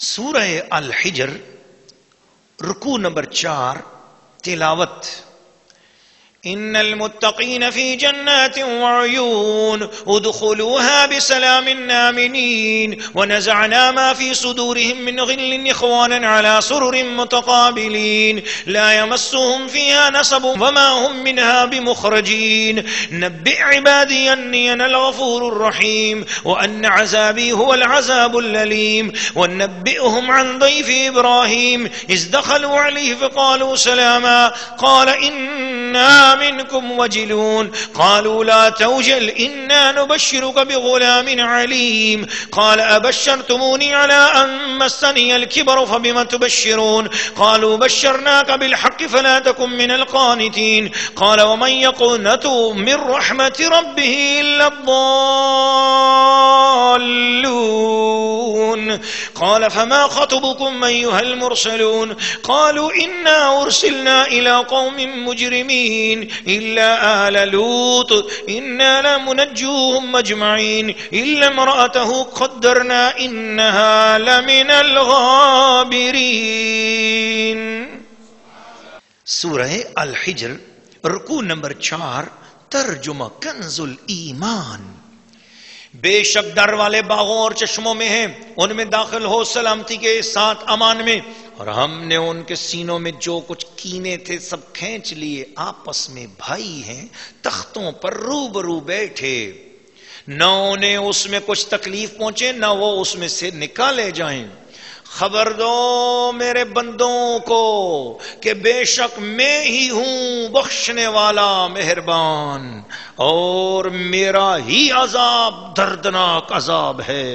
سورہ الحجر رکوع نمبر 4 تلاوت ان المتقین فی جنات وعیون ادخلوها بسلام آمنین ونزعنا ما فی صدورهم من غل اخوانا على سرر متقابلین لا يمسهم فيها نصب وما هم منها بمخرجین نبئ عبادی انی انا الغفور الرحیم وان عذابی هو العذاب الالیم ونبئهم عن ضیف ابراہیم اذ دخلوا علیہ فقالوا سلاما قال انا منكم وجلون قالوا لا توجل إنا نبشرك بغلام عليم قال أبشرتموني على أن مسني الكبر فبما تبشرون قالوا بشرناك بالحق فلا تكن من القانتين قال ومن يقنط من رحمة ربه إلا الضالون قال فما خطبكم أيها المرسلون قالوا إنا أرسلنا إلى قوم مجرمين إلا آل لوط إنا لمنجوهم أجمعين إلا امرأته قدرنا إنها لمن الغابرين. سورہ الحجر رکوع نمبر 4 ترجمہ کنز الایمان. بے شک در والے باغوں اور چشموں میں ہیں، ان میں داخل ہو سلامتی کے ساتھ امان میں، اور ہم نے ان کے سینوں میں جو کچھ کینے تھے سب کھینچ لیے، آپس میں بھائی ہیں، تختوں پر روبرو بیٹھے، نہ انہیں اس میں کچھ تکلیف پہنچے نہ وہ اس میں سے نکالے جائیں. خبر دو میرے بندوں کو کہ بے شک میں ہی ہوں بخشنے والا مہربان، اور میرا ہی عذاب دردناک عذاب ہے.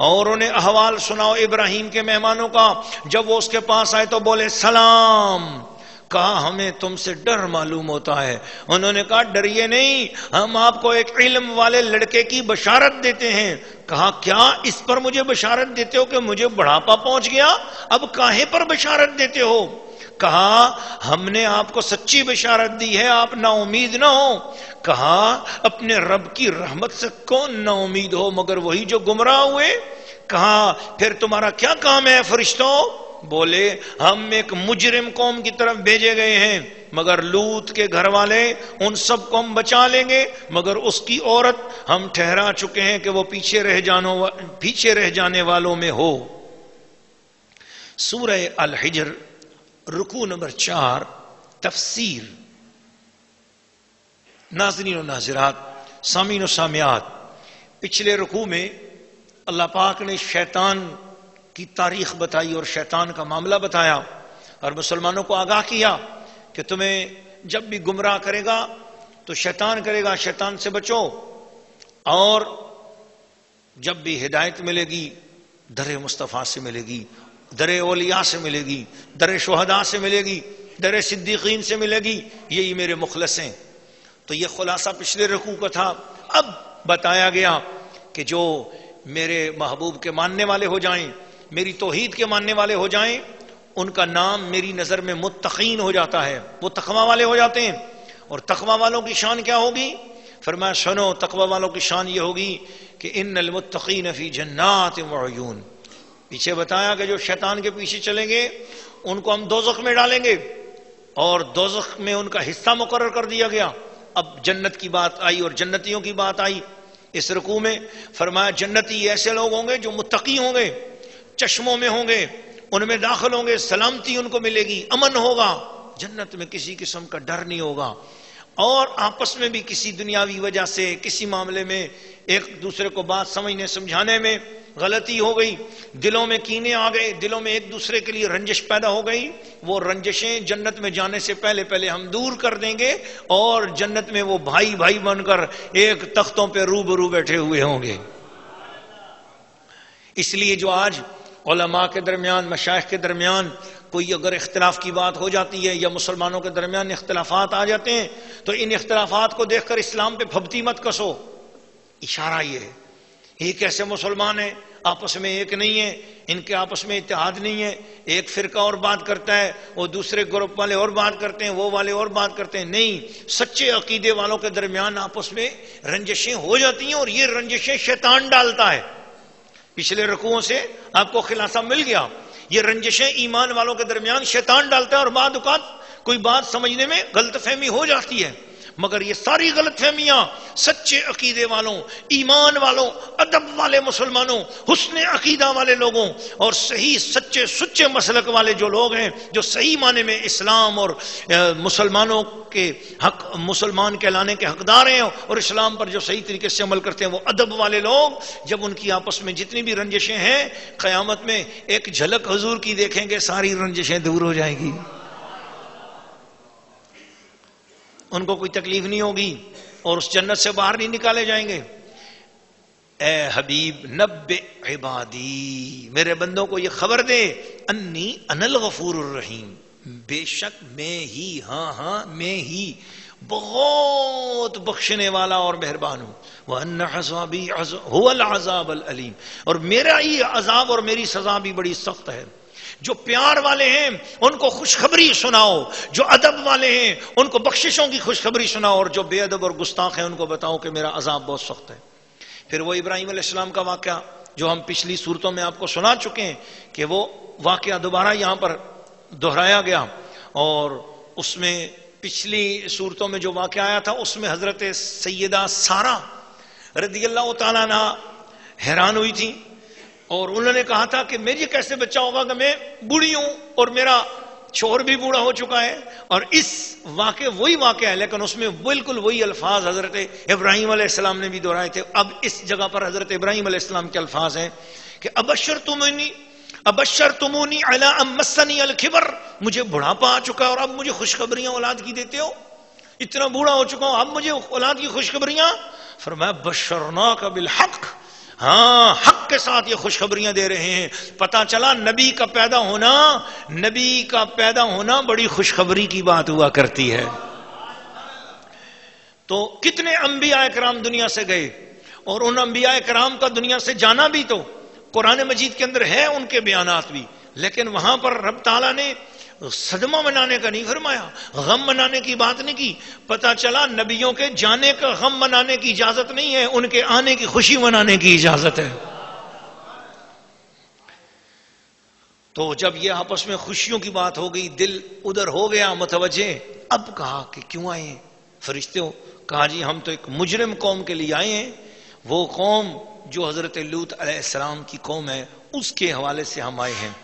اور انہیں احوال سناؤ ابراہیم کے مہمانوں کا، جب وہ اس کے پاس آئے تو بولے سلام. کہا ہمیں تم سے ڈر معلوم ہوتا ہے. انہوں نے کہا ڈریے نہیں، ہم آپ کو ایک علم والے لڑکے کی بشارت دیتے ہیں. کہا کیا اس پر مجھے بشارت دیتے ہو کہ مجھے بڑھاپا پہنچ گیا؟ اب کاہے پر بشارت دیتے ہو؟ کہا ہم نے آپ کو سچی بشارت دی ہے، آپ نا امید نہ ہو. کہا اپنے رب کی رحمت سے کون نا امید ہو مگر وہی جو گمراہ ہوئے. کہا پھر تمہارا کیا کام ہے فرشتوں؟ بولے ہم ایک مجرم قوم کی طرف بھیجے گئے ہیں، مگر لوط کے گھر والے ان سب کو ہم بچا لیں گے، مگر اس کی عورت ہم ٹھہرا چکے ہیں کہ وہ پیچھے رہ جانے والوں میں ہو. سورہ الحجر رکوع نمبر 4 تفسیر. ناظرین و ناظرات، سامعین و سامعات، پچھلے رکوع میں اللہ پاک نے شیطان کی تاریخ بتائی اور شیطان کا معاملہ بتایا، اور مسلمانوں کو آگاہ کیا کہ تمہیں جب بھی گمراہ کرے گا تو شیطان کرے گا، شیطان سے بچو. اور جب بھی ہدایت ملے گی در مصطفیٰ سے ملے گی، در اولیاء سے ملے گی، در شہداء سے ملے گی، در صدیقین سے ملے گی، یہی میرے مخلص ہیں. تو یہ خلاصہ پچھلے رکوع کا تھا. اب بتایا گیا کہ جو میرے محبوب کے ماننے والے ہو جائیں، میری توحید کے ماننے والے ہو جائیں، ان کا نام میری نظر میں متقین ہو جاتا ہے، وہ تقوی والے ہو جاتے ہیں. اور تقوی والوں کی شان کیا ہوگی؟ فرمایا سنو، تقوی والوں کی شان یہ ہوگی کہ ان المتقین فی جنات وعیون. پیچھے بتایا کہ جو شیطان کے پیچھے چلیں گے ان کو ہم دوزخ میں ڈالیں گے، اور دوزخ میں ان کا حصہ مقرر کر دیا گیا. اب جنت کی بات آئی اور جنتیوں کی بات آئی اس رکوع میں. فرمایا جنتی ایسے لوگ ہوں گے جو متقی ہوں گے، چشموں میں ہوں گے، ان میں داخل ہوں گے، سلامتی ان کو ملے گی، امن ہوگا، جنت میں کسی قسم کا ڈر نہیں ہوگا. اور آپس میں بھی کسی دنیاوی وجہ سے کسی معاملے میں ایک دوسرے کو بات سمجھنے سمجھانے میں غلطی ہو گئی، دلوں میں کینے آ گئے، دلوں میں ایک دوسرے کے لیے رنجش پیدا ہو گئی، وہ رنجشیں جنت میں جانے سے پہلے ہم دور کر دیں گے، اور جنت میں وہ بھائی بھائی بن کر ایک تختوں پہ روبرو بیٹھے ہوئے ہوں گے. اس لیے جو آج علماء کے درمیان، مشائخ کے درمیان کوئی اگر اختلاف کی بات ہو جاتی ہے یا مسلمانوں کے درمیان اختلافات آ جاتے ہیں تو ان اختلافات کو دیکھ کر اسلام پہ پھبتی مت کسو. اشارہ یہ ہے ایک ایسے مسلمان ہیں آپس میں ایک نہیں ہیں، ان کے آپس میں اتحاد نہیں ہے، ایک فرقہ اور بات کرتا ہے، وہ دوسرے گروپ والے اور بات کرتے ہیں، وہ والے اور بات کرتے ہیں. نہیں، سچے عقیدے والوں کے درمیان آپس میں رنجشیں ہو جاتی ہیں، اور یہ رنجشیں شیطان ڈالتا ہے. پچھلے رکوعوں سے آپ کو خلاصہ مل گیا. یہ رنجشیں ایمان والوں کے درمیان شیطان ڈالتا ہے اور بعد اوقات کوئی بات سمجھنے میں غلط فہمی ہو جاتی ہے، مگر یہ ساری غلط فہمیاں سچے عقیدے والوں، ایمان والوں، ادب والے مسلمانوں، حسن عقیدہ والے لوگوں اور صحیح سچے سچے مسلک والے جو لوگ ہیں، جو صحیح معنی میں اسلام اور مسلمانوں کے حق، مسلمان کہلانے کے حقدار ہیں اور اسلام پر جو صحیح طریقے سے عمل کرتے ہیں، وہ ادب والے لوگ جب ان کی آپس میں جتنی بھی رنجشیں ہیں قیامت میں ایک جھلک حضور کی دیکھیں گے، ساری رنجشیں دور ہو جائیں گی، ان کو کوئی تکلیف نہیں ہوگی اور اس جنت سے باہر نہیں نکالے جائیں گے. اے حبیب نبئ عبادی، میرے بندوں کو یہ خبر دے، انی انا الغفور الرحیم، بے شک میں ہی، ہاں میں ہی بہت بخشنے والا اور مہربان ہوں. وَأَنَّ عَذَابِي هُوَ الْعَذَابُ الْأَلِيمُ، اور میرا ہی عذاب اور میری سزا بھی بڑی سخت ہے. جو پیار والے ہیں ان کو خوشخبری سناؤ، جو ادب والے ہیں ان کو بخششوں کی خوشخبری سناؤ، اور جو بے ادب اور گستاخ ہیں ان کو بتاؤ کہ میرا عذاب بہت سخت ہے. پھر وہ ابراہیم علیہ السلام کا واقعہ جو ہم پچھلی صورتوں میں آپ کو سنا چکے ہیں کہ وہ واقعہ دوبارہ یہاں پر دہرایا گیا، اور اس میں پچھلی صورتوں میں جو واقعہ آیا تھا اس میں حضرت سیدہ سارہ رضی اللہ تعالیٰ عنہ حیران ہوئی تھی اور انہوں نے کہا تھا کہ میری کیسے بچہ ہوگا کہ میں بوڑھی ہوں اور میرا شوہر بھی بوڑھا ہو چکا ہے. اور اس وہی واقعہ ہے لیکن اس میں بالکل وہی الفاظ حضرت ابراہیم علیہ السلام نے بھی دہرائے تھے. اب اس جگہ پر حضرت ابراہیم علیہ السلام کے الفاظ ہیں کہ ابشرتمونی علی ان مسنی الکبر، مجھے بڑھاپا آ چکا ہے اور اب مجھے خوشخبریاں اولاد کی دیتے ہو، اتنا بوڑھا ہو چکا ہوں اب مجھے اولاد کی خوشخبریاں. فرمایا بشرناک بالحق، ہاں حق کے ساتھ یہ خوشخبریاں دے رہے ہیں. پتا چلا نبی کا پیدا ہونا بڑی خوشخبری کی بات ہوا کرتی ہے. تو کتنے انبیاء کرام دنیا سے گئے اور ان انبیاء کرام کا دنیا سے جانا بھی تو قرآن مجید کے اندر ہے، ان کے بیانات بھی، لیکن وہاں پر رب تعالیٰ نے صدمہ منانے کا نہیں فرمایا، غم منانے کی بات نہیں کی. پتا چلا نبیوں کے جانے کا غم منانے کی اجازت نہیں ہے، ان کے آنے کی خوشی منانے کی اجازت ہے. تو جب یہ آپس میں خوشیوں کی بات ہو گئی، دل ادھر ہو گیا متوجہ. اب کہا کہ کیوں آئے ہیں فرشتوں؟ کہا جی ہم تو ایک مجرم قوم کے لیے آئے ہیں، وہ قوم جو حضرت لوط علیہ السلام کی قوم ہے، اس کے حوالے سے ہم آئے ہیں.